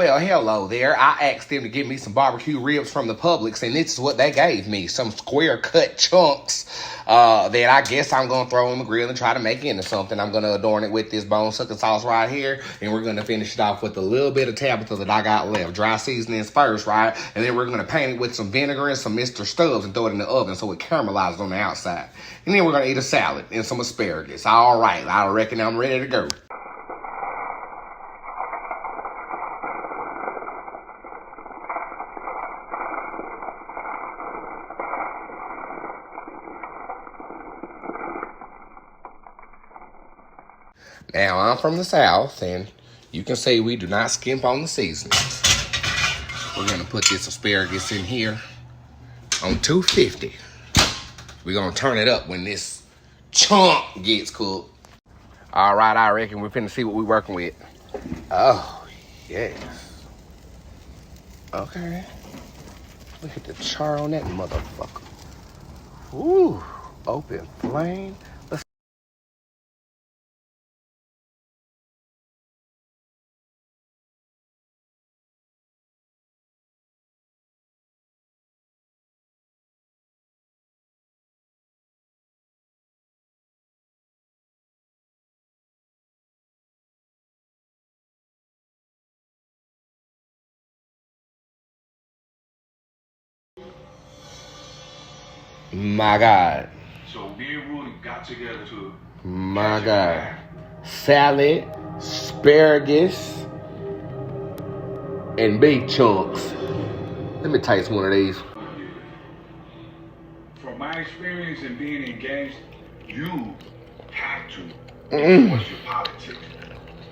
Well, hello there. I asked them to give me some barbecue ribs from the Publix, and this is what they gave me. Some square cut chunks that I guess I'm going to throw on the grill and try to make into something. I'm going to adorn it with this bone-sucking sauce right here, and we're going to finish it off with a little bit of Tabitha that I got left. Dry seasonings first, right? And then we're going to paint it with some vinegar and some Mr. Stubbs and throw it in the oven so it caramelizes on the outside. And then we're going to eat a salad and some asparagus. All right, I reckon I'm ready to go. Now, I'm from the South, and you can see we do not skimp on the seasonings. We're going to put this asparagus in here on 250. We're going to turn it up when this chunk gets cooked. All right, I reckon we're finna see what we're working with. Oh, yes. Okay. Look at the char on that motherfucker. Ooh, open flame. My God. So me and Rudy got together to... My God. Salad, asparagus, and beef chunks. Let me taste one of these. From my experience in being engaged, you have to enforce your politics.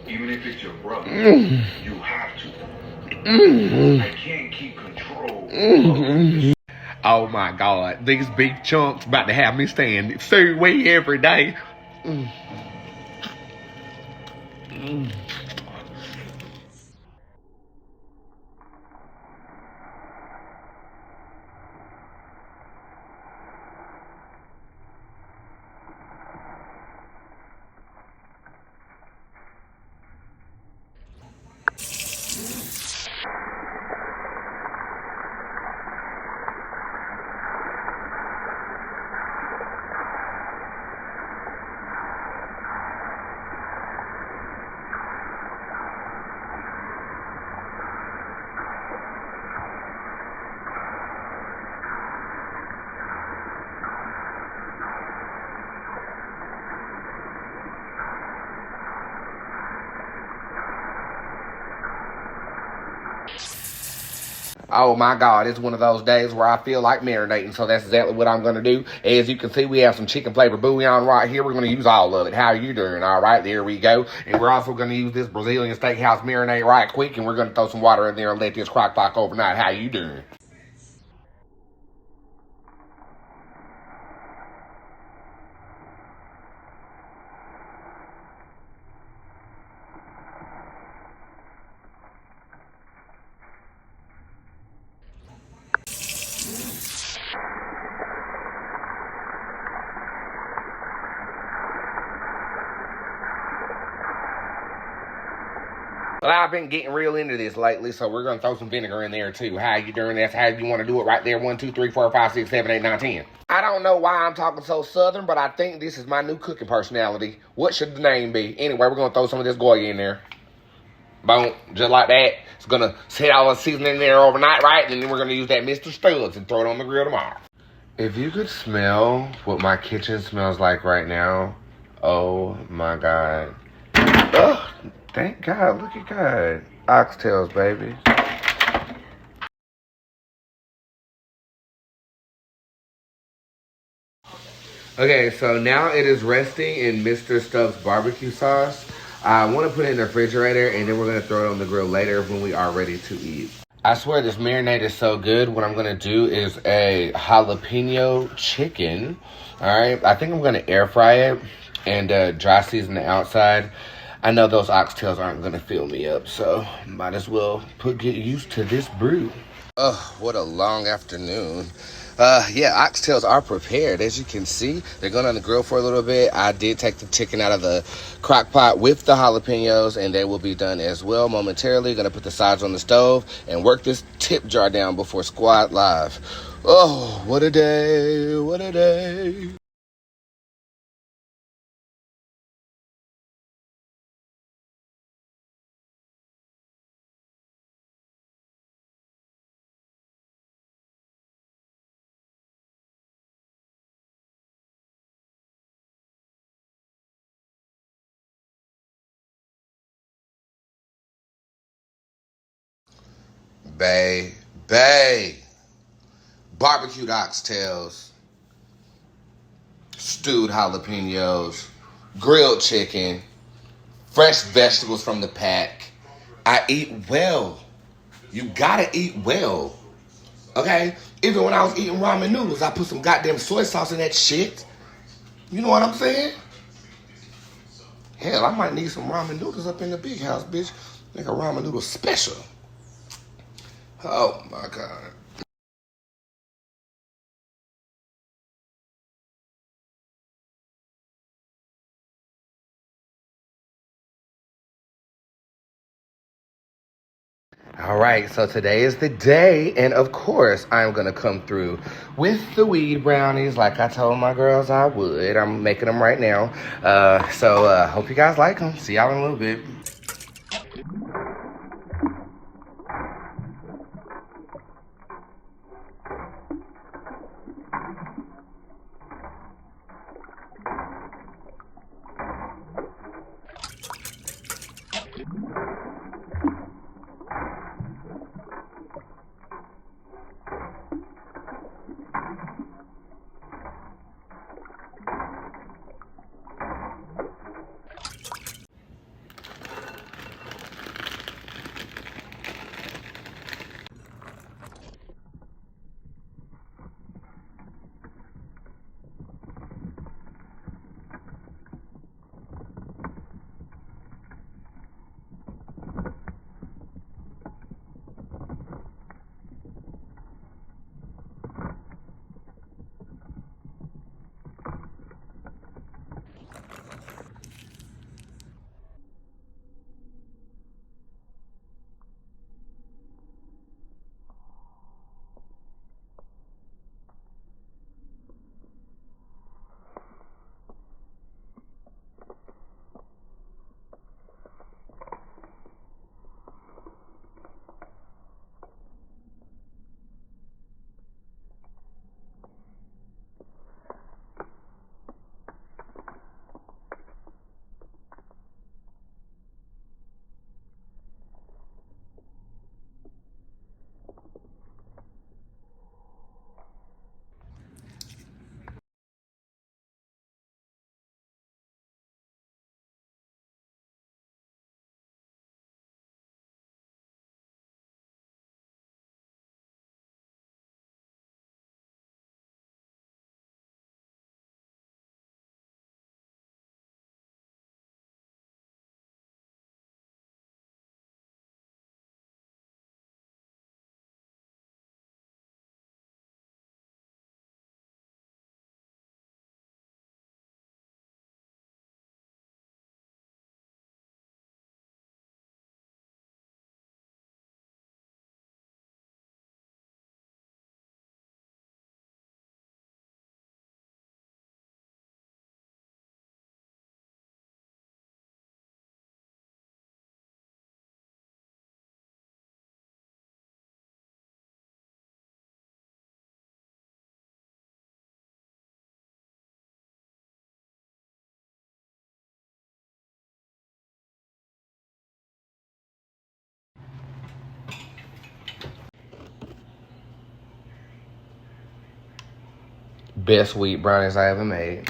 Even if it's your brother, you have to. I can't keep control of this. Oh my God, these beef chunks about to have me staying 3 way every day. Oh my God, it's one of those days where I feel like marinating, so that's exactly what I'm going to do. As you can see, we have some chicken flavored bouillon right here. We're going to use all of it. How are you doing? All right, there we go. And we're also going to use this Brazilian steakhouse marinade right quick, and we're going to throw some water in there and let this crock pot overnight. How you doing? Well, I've been getting real into this lately, so we're going to throw some vinegar in there, too. How you doing? That's how you want to do it right there. 1, 2, 3, 4, 5, 6, 7, 8, 9, 10. I don't know why I'm talking so southern, but I think this is my new cooking personality. What should the name be? Anyway, we're going to throw some of this Goya in there. Boom. Just like that. It's going to sit all the seasoning in there overnight, right? And then we're going to use that Mr. Stubbs and throw it on the grill tomorrow. If you could smell what my kitchen smells like right now, oh, my God. Ugh. Thank God, look at God. Oxtails, baby. Okay, so now it is resting in Mr. Stubbs barbecue sauce. I want to put it in the refrigerator, and then we're going to throw it on the grill later when we are ready to eat. I swear this marinade is so good. What I'm going to do is a jalapeno chicken. All right, I think I'm going to air fry it and dry season the outside. I know those oxtails aren't going to fill me up, so might as well get used to this brew. Ugh, what a long afternoon. Yeah, oxtails are prepared. As you can see, they're going on the grill for a little bit. I did take the chicken out of the crock pot with the jalapenos, and they will be done as well momentarily. Going to put the sides on the stove and work this tip jar down before squad live. Oh, what a day, what a day. Bay, barbecued oxtails, stewed jalapenos, grilled chicken, fresh vegetables from the pack. I eat well. You gotta eat well. Okay? Even when I was eating ramen noodles, I put some goddamn soy sauce in that shit. You know what I'm saying? Hell, I might need some ramen noodles up in the big house, bitch. Make a ramen noodle special. Oh my God. All right, so today is the day, and of course, I'm gonna come through with the weed brownies like I told my girls I would. I'm making them right now. So hope you guys like them. See y'all in a little bit. Best wheat brownies I ever made.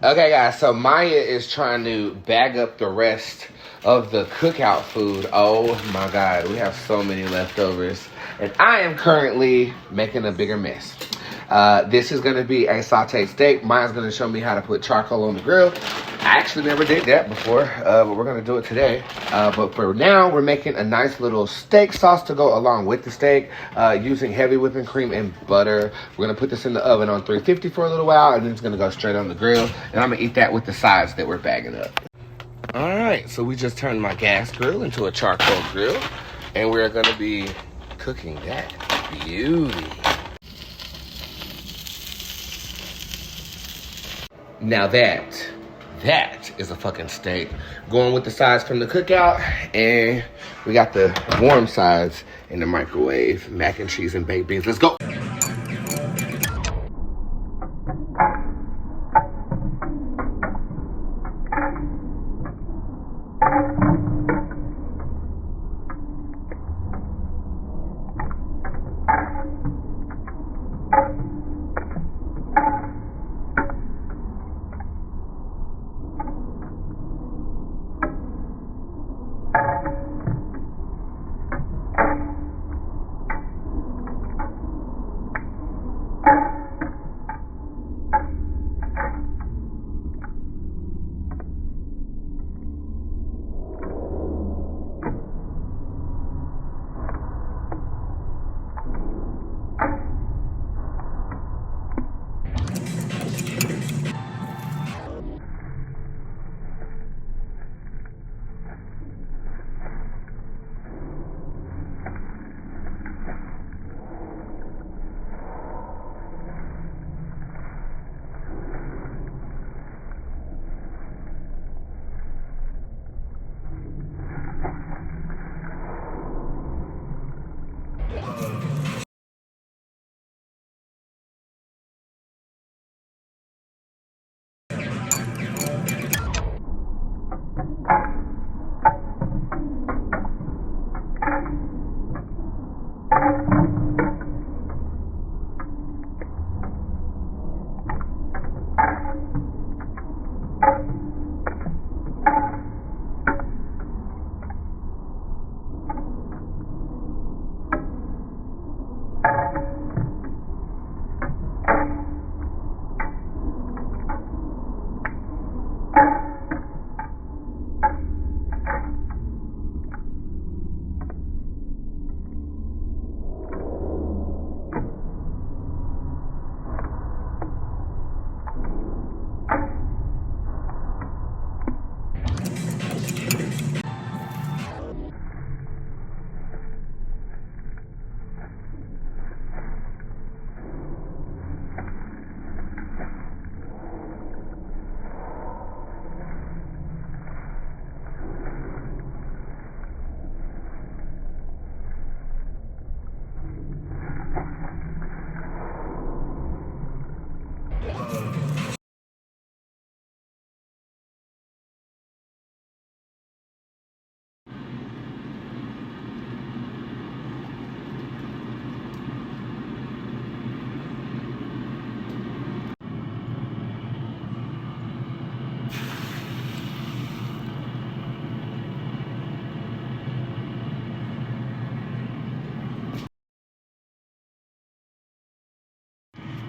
Okay, guys, so Maya is trying to bag up the rest of the cookout food. Oh my God, we have so many leftovers. And I am currently making a bigger mess. This is going to be a sauteed steak. Mine's going to show me how to put charcoal on the grill. I actually never did that before, but we're going to do it today. But for now, we're making a nice little steak sauce to go along with the steak, using heavy whipping cream and butter. We're going to put this in the oven on 350 for a little while, and then it's going to go straight on the grill. And I'm going to eat that with the sides that we're bagging up. All right, so we just turned my gas grill into a charcoal grill, and we're going to be cooking that beauty. Now that is a fucking steak. Going with the sides from the cookout, and we got the warm sides in the microwave. Mac and cheese and baked beans. Let's go.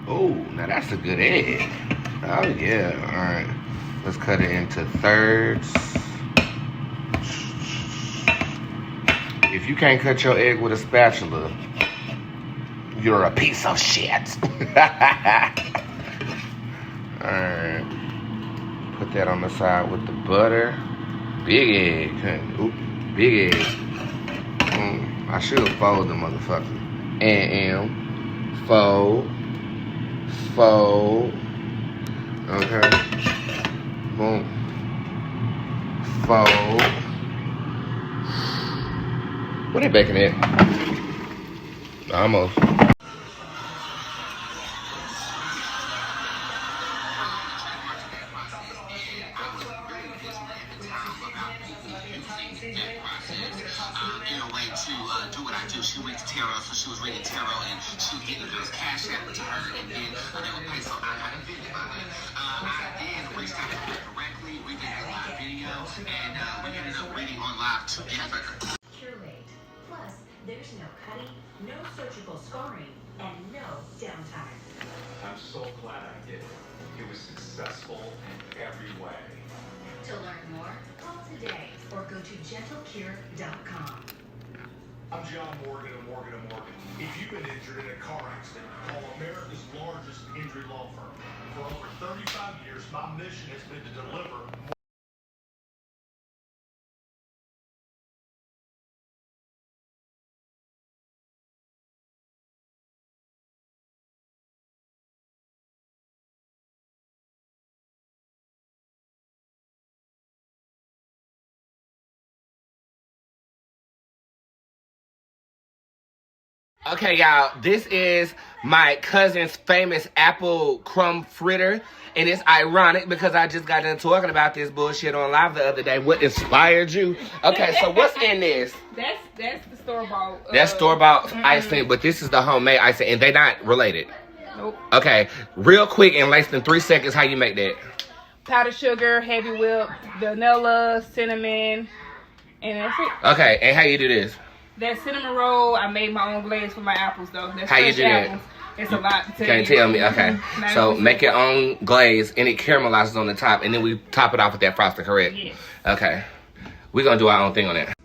Oh, now that's a good egg. Oh, yeah. All right. Let's cut it into thirds. If you can't cut your egg with a spatula, you're a piece of shit. All right. Put that on the side with the butter. Big egg, honey. Oop, big egg. I should have folded the motherfucker. And fold. Fold. Okay. Boom. Fold. What are they baking at? Almost. In a way to do what I do. She reads tarot, so she was reading tarot, and she would get the girl's cash out to her, and then they would pay. So I had a video about it. I did reach out to her directly. We did a live video, and we ended up reading on live together. Curate. Plus, there's no cutting, no surgical scarring, and no downtime. I'm so glad I did it. It was successful in every way. To learn more, call today or go to gentlecure.com. I'm John Morgan of Morgan & Morgan. If you've been injured in a car accident, call America's largest injury law firm. For over 35 years, my mission has been to deliver. Okay, y'all, this is my cousin's famous apple crumb fritter. And it's ironic because I just got done talking about this bullshit on live the other day. What inspired you? Okay, so what's in this? That's the store-bought. That's store-bought icing, but this is the homemade icing, and they're not related. Nope. Okay, real quick, in less than 3 seconds, how you make that? Powdered sugar, heavy whip, vanilla, cinnamon, and that's it. Okay, and how you do this? That cinnamon roll, I made my own glaze for my apples, though. That's How you fresh do that? apples. It's a lot to tell Can't you. tell me. Okay. So make your own glaze and it caramelizes on the top, and then we top it off with that frosting, correct? Yes. Okay. We're gonna do our own thing on that.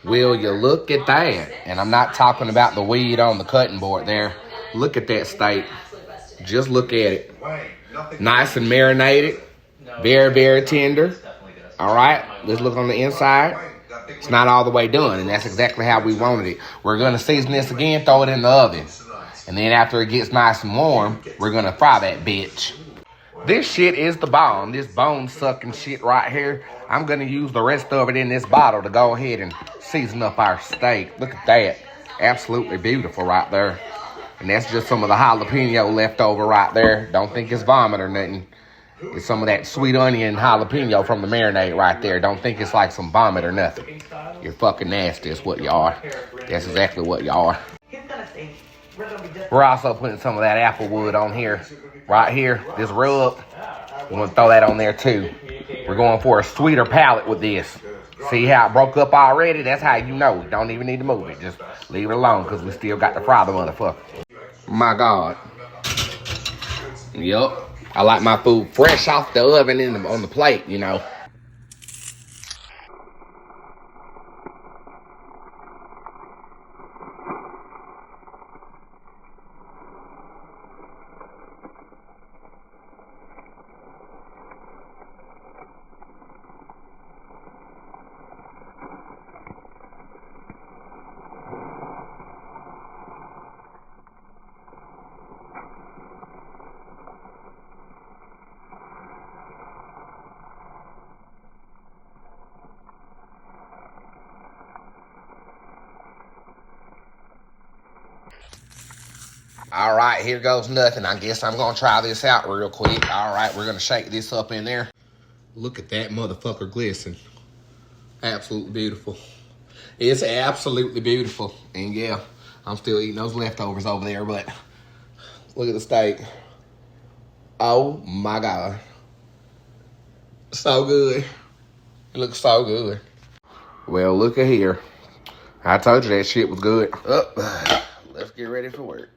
Will you look at that? And I'm not talking about the weed on the cutting board there. Look at that steak. Just look at it. Nice and marinated. Very, very tender. All right, let's look on the inside. It's not all the way done, and that's exactly how we wanted it. We're going to season this again, throw it in the oven. And then after it gets nice and warm, we're going to fry that bitch. This shit is the bomb. This bone-sucking shit right here. I'm going to use the rest of it in this bottle to go ahead and season up our steak. Look at that. Absolutely beautiful right there. And that's just some of the jalapeno left over right there. Don't think it's vomit or nothing. It's some of that sweet onion jalapeno from the marinade right there. Don't think it's like some vomit or nothing. You're fucking nasty is what you are. That's exactly what you are. We're also putting some of that apple wood on here. Right here, this rub. We're going to throw that on there too. We're going for a sweeter palate with this. See how it broke up already? That's how you know. You don't even need to move it. Just leave it alone because we still got to fry the motherfucker. My God. Yup. I like my food fresh off the oven on the plate, you know. All right, here goes nothing. I guess I'm going to try this out real quick. All right, we're going to shake this up in there. Look at that motherfucker glisten. Absolutely beautiful. It's absolutely beautiful. And yeah, I'm still eating those leftovers over there, but look at the steak. Oh my God. So good. It looks so good. Well, look at here. I told you that shit was good. Let's get ready for work.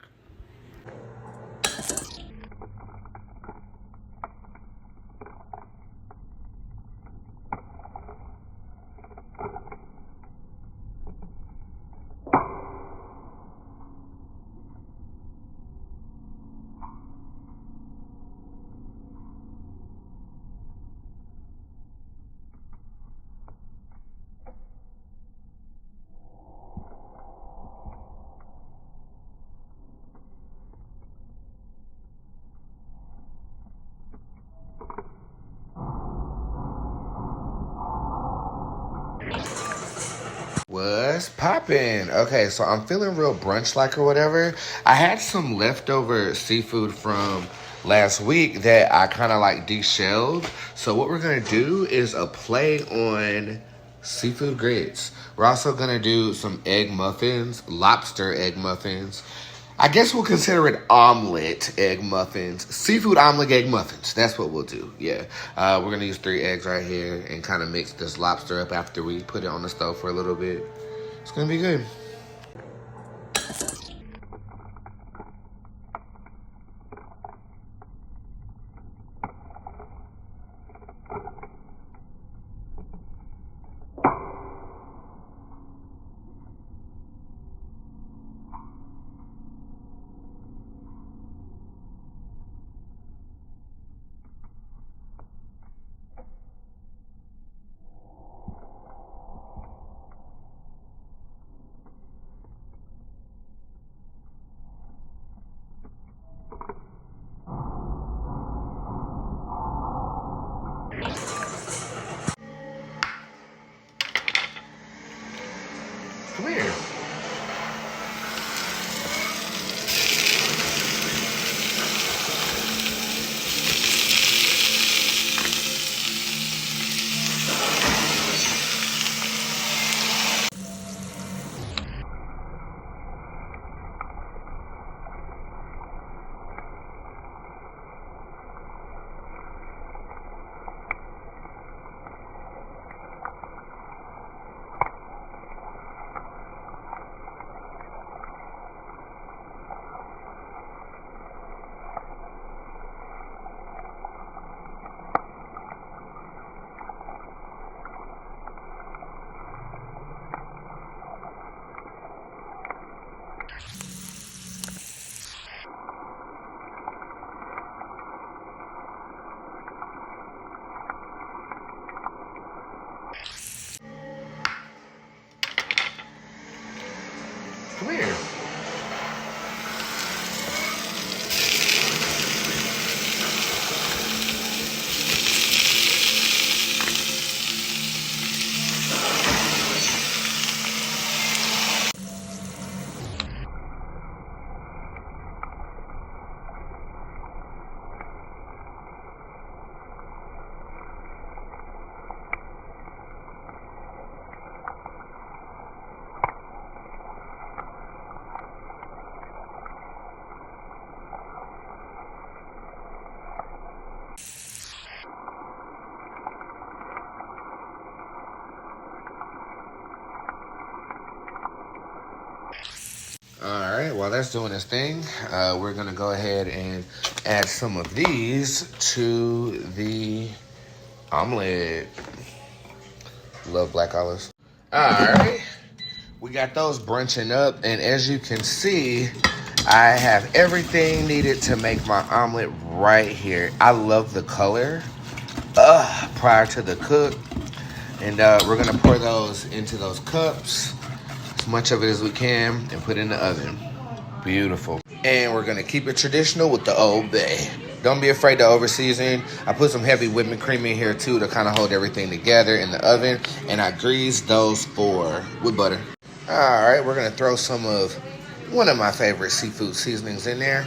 What's poppin'? Okay, so I'm feeling real brunch-like or whatever. I had some leftover seafood from last week that I kind of like de-shelled. So what we're gonna do is a play on seafood grits. We're also gonna do some egg muffins, lobster egg muffins. I guess we'll consider it omelet egg muffins. Seafood omelet egg muffins. That's what we'll do. Yeah. We're going to use 3 eggs right here and kind of mix this lobster up after we put it on the stove for a little bit. It's going to be good. Come here. Come here. All right, while that's doing its thing, we're going to go ahead and add some of these to the omelet. Love black olives. All right, we got those brunching up, and as you can see, I have everything needed to make my omelet right here. I love the color prior to the cook, and we're going to pour those into those cups. As much of it as we can and put in the oven. Beautiful. And we're gonna keep it traditional with the Old Bay. Don't be afraid to over season. I put some heavy whipping cream in here too to kind of hold everything together in the oven. And I greased those 4 with butter. All right, we're gonna throw some of one of my favorite seafood seasonings in there.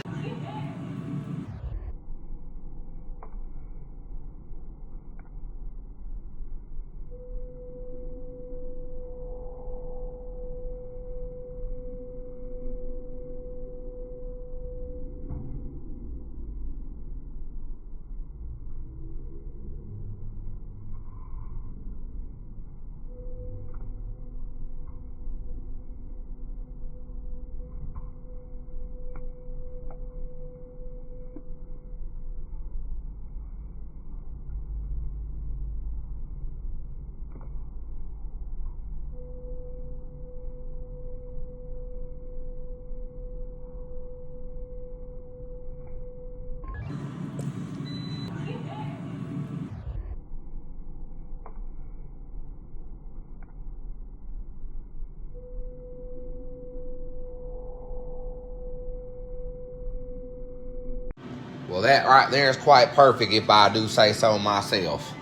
Well, that right there is quite perfect if I do say so myself.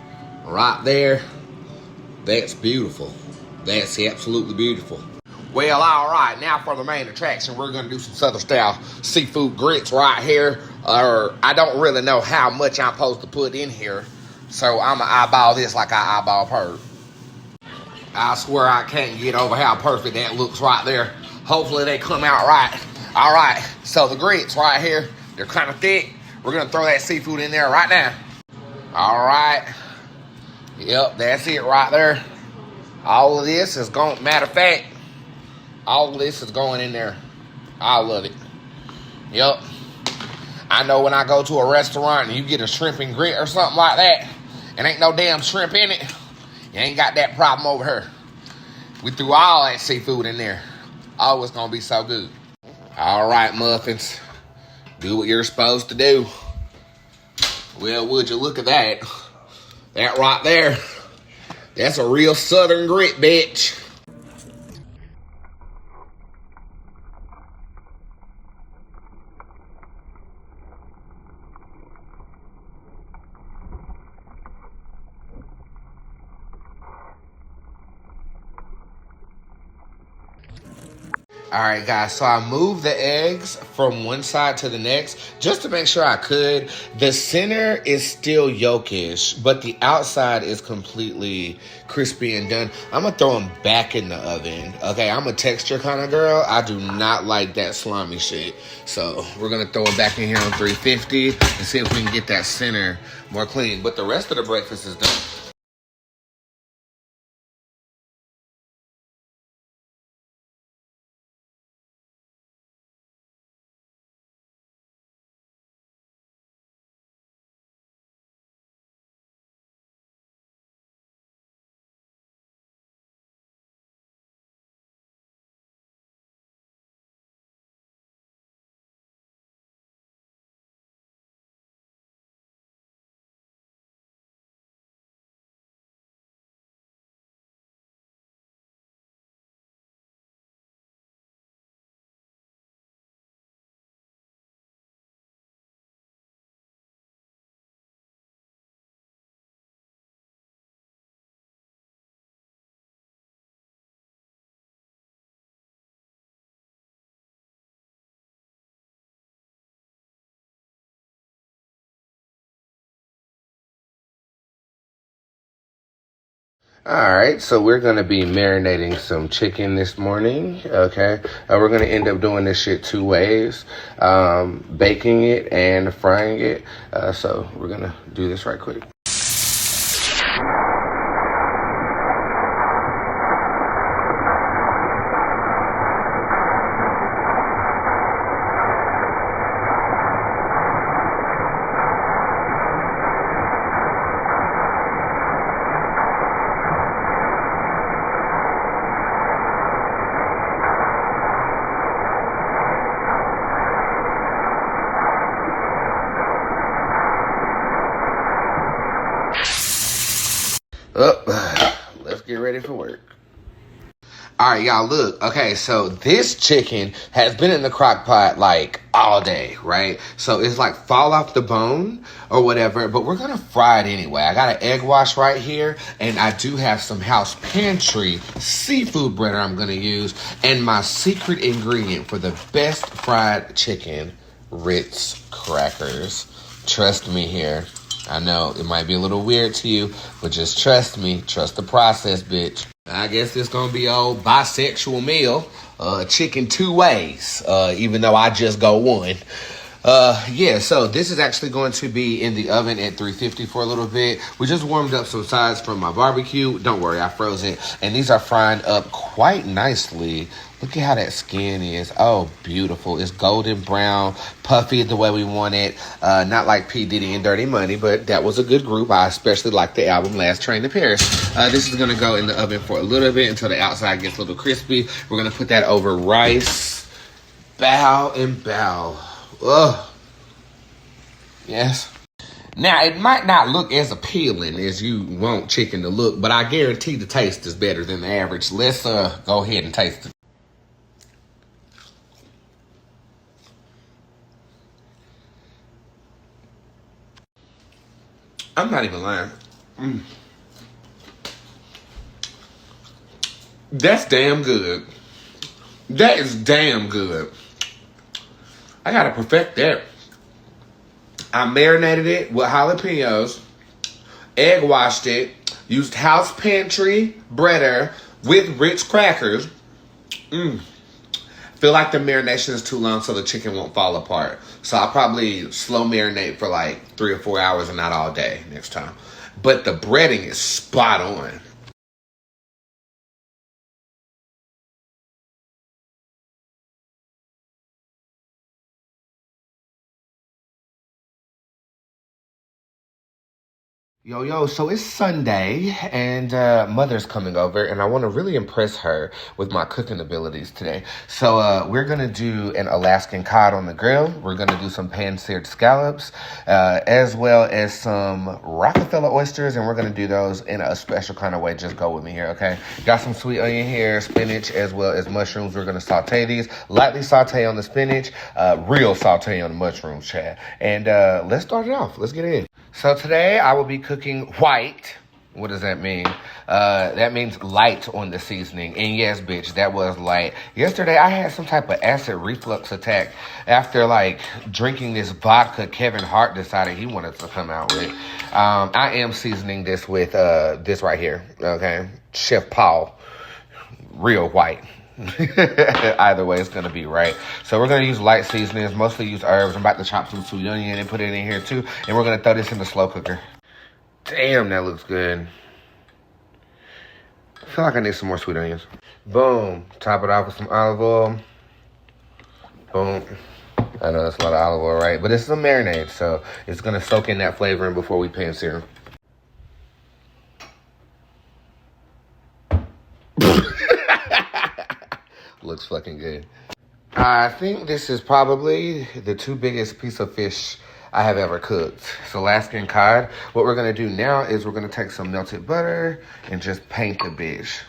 Right there, that's beautiful. That's absolutely beautiful. Well, all right, now for the main attraction, we're going to do some Southern style seafood grits right here. I don't really know how much I'm supposed to put in here, so I'm going to eyeball this like I eyeball her. I swear I can't get over how perfect that looks right there. Hopefully they come out right. All right, so the grits right here, they're kind of thick. We're going to throw that seafood in there right now. All right. Yep, that's it right there. All of this is going, matter of fact, all of this is going in there. All of it. Yep. I know when I go to a restaurant and you get a shrimp and grit or something like that, and ain't no damn shrimp in it, you ain't got that problem over here. We threw all that seafood in there. Oh, it's going to be so good. All right, muffins. Do what you're supposed to do. Well, would you look at that? That right there. That's a real Southern grit, bitch. All right, guys, so I moved the eggs from one side to the next just to make sure I could. The center is still yolkish, but the outside is completely crispy and done. I'm going to throw them back in the oven. Okay, I'm a texture kind of girl. I do not like that slimy shit. So we're going to throw it back in here on 350 and see if we can get that center more clean. But the rest of the breakfast is done. All right, so we're going to be marinating some chicken this morning, okay? We're going to end up doing this shit two ways, baking it and frying it. So we're going to do this right quick. Let's get ready for work. All right, y'all, look. Okay, so this chicken has been in the crock pot like all day, right? So it's like fall off the bone or whatever, but we're gonna fry it anyway. I got an egg wash right here, and I do have some house pantry seafood bread I'm gonna use, and my secret ingredient for the best fried chicken, Ritz crackers. Trust me here. I know it might be a little weird to you, but just trust me. Trust the process, bitch. I guess it's going to be old bisexual meal. Chicken two ways, even though I just go one. Yeah, so this is actually going to be in the oven at 350 for a little bit. We just warmed up some sides from my barbecue. Don't worry, I froze it. And these are frying up quite nicely. Look at how that skin is. Oh, beautiful. It's golden brown, puffy the way we want it. Not like P. Diddy and Dirty Money, but that was a good group. I especially like the album Last Train to Paris. This is going to go in the oven for a little bit until the outside gets a little crispy. We're going to put that over rice. Bow and bow. Ugh. Yes. Now, it might not look as appealing as you want chicken to look, but I guarantee the taste is better than the average. Let's go ahead and taste it. I'm not even lying. That's damn good. That is damn good. I gotta perfect that. I marinated it with jalapenos, egg washed it, used house pantry breader with Ritz crackers. Feel like the marination is too long so the chicken won't fall apart. So I'll probably slow marinate for like 3 or 4 hours and not all day next time. But the breading is spot on. Yo, so it's Sunday, and Mother's coming over, and I want to really impress her with my cooking abilities today. So we're going to do an Alaskan cod on the grill. We're going to do some pan-seared scallops, as well as some Rockefeller oysters, and we're going to do those in a special kind of way. Just go with me here, okay? Got some sweet onion here, spinach, as well as mushrooms. We're going to saute these. Lightly saute on the spinach, real saute on the mushrooms, Chad. And let's start it off. Let's get in. So today I will be cooking white. What does that mean? That means light on the seasoning. And yes, bitch, that was light. Yesterday I had some type of acid reflux attack after like drinking this vodka Kevin Hart decided he wanted to come out with. I am seasoning this with this right here, okay? Chef Paul, real white. Either way, it's gonna be right. So we're gonna use light seasonings, mostly use herbs. I'm about to chop some sweet onion and put it in here too, and we're gonna throw this in the slow cooker. Damn, that looks good. I feel like I need some more sweet onions. Boom. Top it off with some olive oil. Boom. I know that's a lot of olive oil, right? But this is a marinade, so it's gonna soak in that flavor in before we pan sear them. Looks fucking good. I think this is probably the 2 biggest piece of fish I have ever cooked. It's Alaskan cod. What we're gonna do now is we're gonna take some melted butter and just paint the bitch.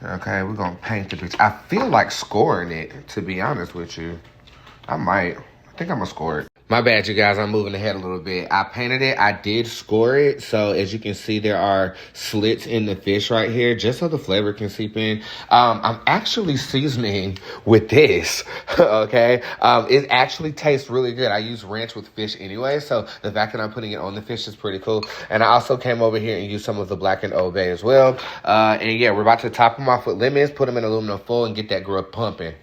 Okay, we're gonna paint the bitch. I feel like scoring it, to be honest with you. I think I'm gonna score it. My bad, you guys, I'm moving ahead a little bit. I painted it, I did score it. So as you can see, there are slits in the fish right here, just so the flavor can seep in. I'm actually seasoning with this, okay? It actually tastes really good. I use ranch with fish anyway, so the fact that I'm putting it on the fish is pretty cool. And I also came over here and used some of the blackened Old Bay as well. And yeah, we're about to top them off with lemons, put them in aluminum foil, and get that grill pumping.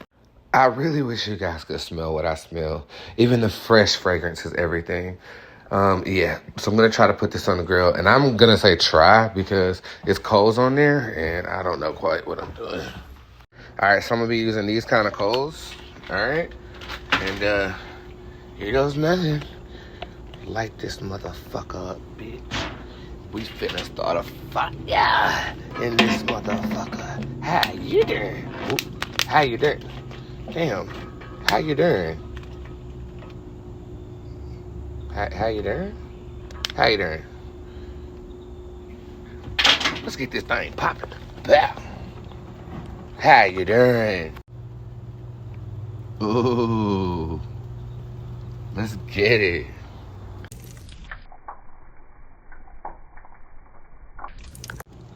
I really wish you guys could smell what I smell. Even the fresh fragrance is everything. Yeah, so I'm going to try to put this on the grill. And I'm going to say try because it's coals on there and I don't know quite what I'm doing. All right, so I'm going to be using these kind of coals. All right. And here goes nothing. Light this motherfucker up, bitch. We finna start a fire in this motherfucker. How you doing? How you doing? Damn, how you doing? How you doing? How you doing? Let's get this thing popping. Bow. How you doing? Ooh, let's get it.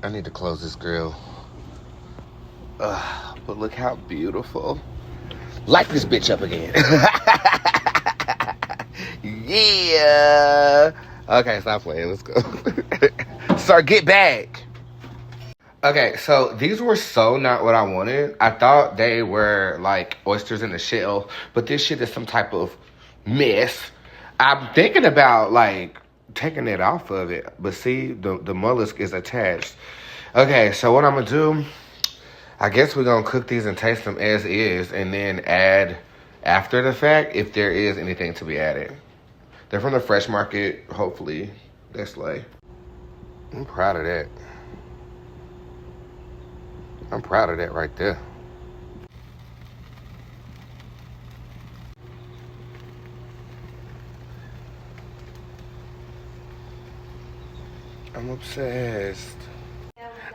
I need to close this grill. But look how beautiful. Light this bitch up again. Yeah. Okay, stop playing. Let's go. Sir, get back. Okay, so these were so not what I wanted. I thought they were like oysters in the shell, but this shit is some type of mess. I'm thinking about like taking it off of it, but see, the mollusk is attached. Okay, so what I'm gonna do, I guess we're going to cook these and taste them as is and then add after the fact if there is anything to be added. They're from the fresh market, hopefully. That's like, I'm proud of that. I'm proud of that right there. I'm obsessed.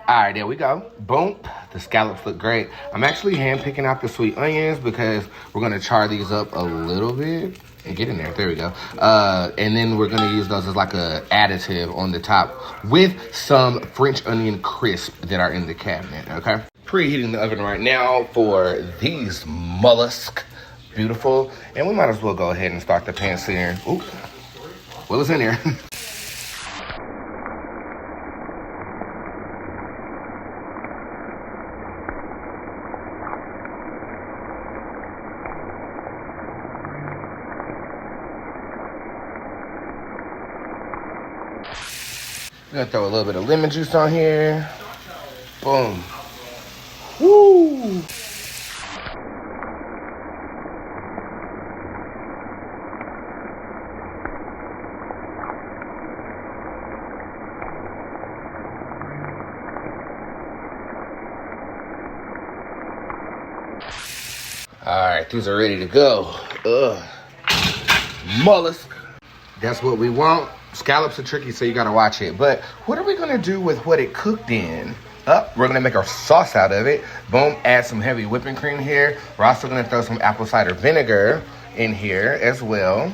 All right, there we go. Boom. The scallops look great. I'm actually hand picking out the sweet onions because we're going to char these up a little bit. And get in there. There we go. And then we're going to use those as like a additive on the top with some French onion crisp that are in the cabinet, okay? preheating the oven right now for these mollusks. Beautiful. And we might as well go ahead and start the pan searing. Ooh. Well, it's in there. I'm gonna throw a little bit of lemon juice on here. Boom. Woo! All right, these are ready to go. Mollusk. That's what we want. Scallops are tricky, so you gotta watch it. But what are we gonna do with what it cooked in? We're gonna make our sauce out of it. Boom, add some heavy whipping cream here. We're also gonna throw some apple cider vinegar in here as well.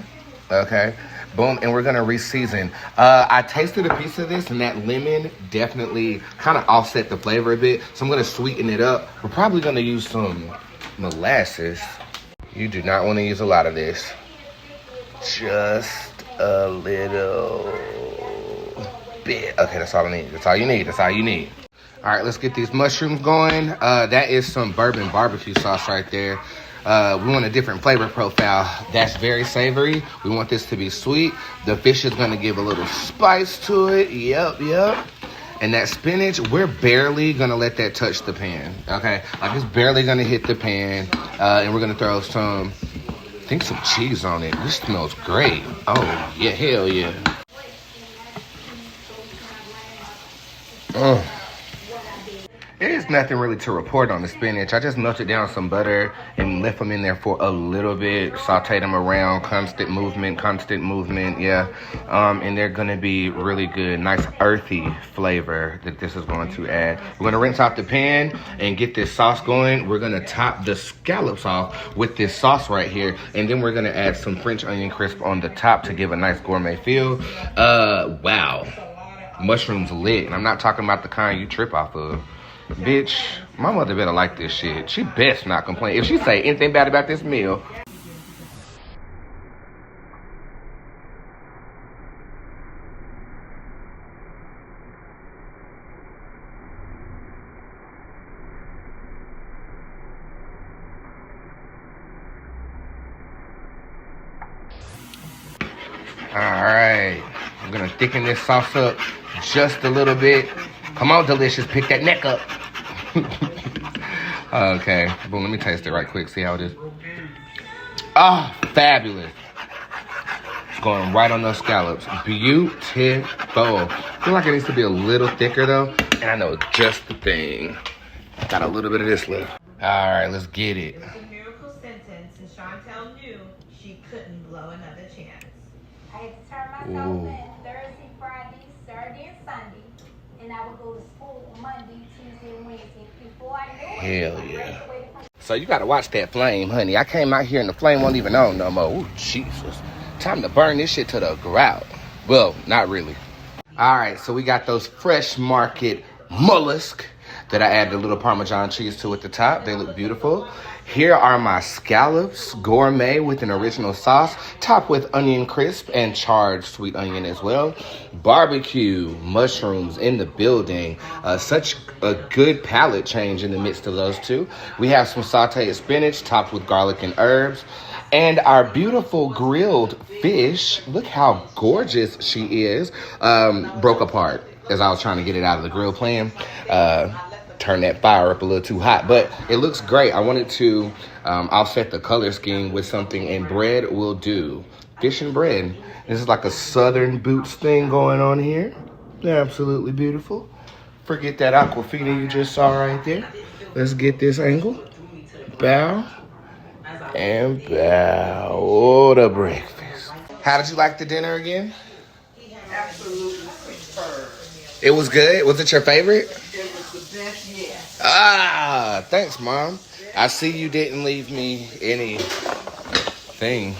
Okay, boom, and we're gonna re-season. I tasted a piece of this, and that lemon definitely kind of offset the flavor a bit. So I'm gonna sweeten it up. We're probably gonna use some molasses. You do not wanna use a lot of this. Just a little bit. Okay, that's all I need. That's all you need. That's all you need. All right, let's get these mushrooms going. That is some bourbon barbecue sauce right there. We want a different flavor profile. That's very savory. We want this to be sweet. The fish is gonna give a little spice to it. Yep. And that spinach, we're barely gonna let that touch the pan, okay? Like it's barely gonna hit the pan. And we're gonna throw some, I think some cheese on it. This smells great. Oh, yeah, hell yeah. There's nothing really to report on the spinach. I just melted down some butter and left them in there for a little bit. Sauteed them around, constant movement, yeah. And they're gonna be really good, nice earthy flavor that this is going to add. We're gonna rinse out the pan and get this sauce going. We're gonna top the scallops off with this sauce right here. And then we're gonna add some French onion crisp on the top to give a nice gourmet feel. Wow, mushrooms lit. And I'm not talking about the kind you trip off of. Bitch, my mother better like this shit. She best not complain. If she say anything bad about this meal. All right, I'm gonna thicken this sauce up just a little bit. Come on, Delicious, pick that neck up. Okay, boom, let me taste it right quick, see how it is. Oh, fabulous. It's going right on those scallops. Beautiful. I feel like it needs to be a little thicker though, and I know just the thing. Got a little bit of this left. All right, let's get it. It was a miracle sentence, and Chantel knew she couldn't blow another chance. I had to turn myself in Thursday, Friday, Saturday, and Sunday. And I would go to school Monday, Tuesday, and Wednesday. Before I knew it, Hell yeah. So you gotta watch that flame, honey. I came out here and the flame won't even on no more. Ooh, Jesus. Time to burn this shit to the ground. Well, not really. All right, so we got those fresh market mollusk that I added a little Parmesan cheese to at the top. They look beautiful. Here are my scallops, gourmet with an original sauce, topped with onion crisp and charred sweet onion as well. Barbecue, mushrooms in the building. Such a good palate change in the midst of those two. We have some sauteed spinach topped with garlic and herbs. And our beautiful grilled fish, look how gorgeous she is, broke apart as I was trying to get it out of the grill pan. Turn that fire up a little too hot, but it looks great. I wanted to offset the color scheme with something, and bread will do. Fish and bread. This is like a southern Bootz thing going on here. They're absolutely beautiful. Forget that aquafina you just saw right there. Let's get this angle. Bow and bow. Oh, the breakfast. How did you like the dinner again? Absolutely superb. It was good? Was it your favorite? It was the best yet. Ah, thanks, Mom. I see you didn't leave me anything.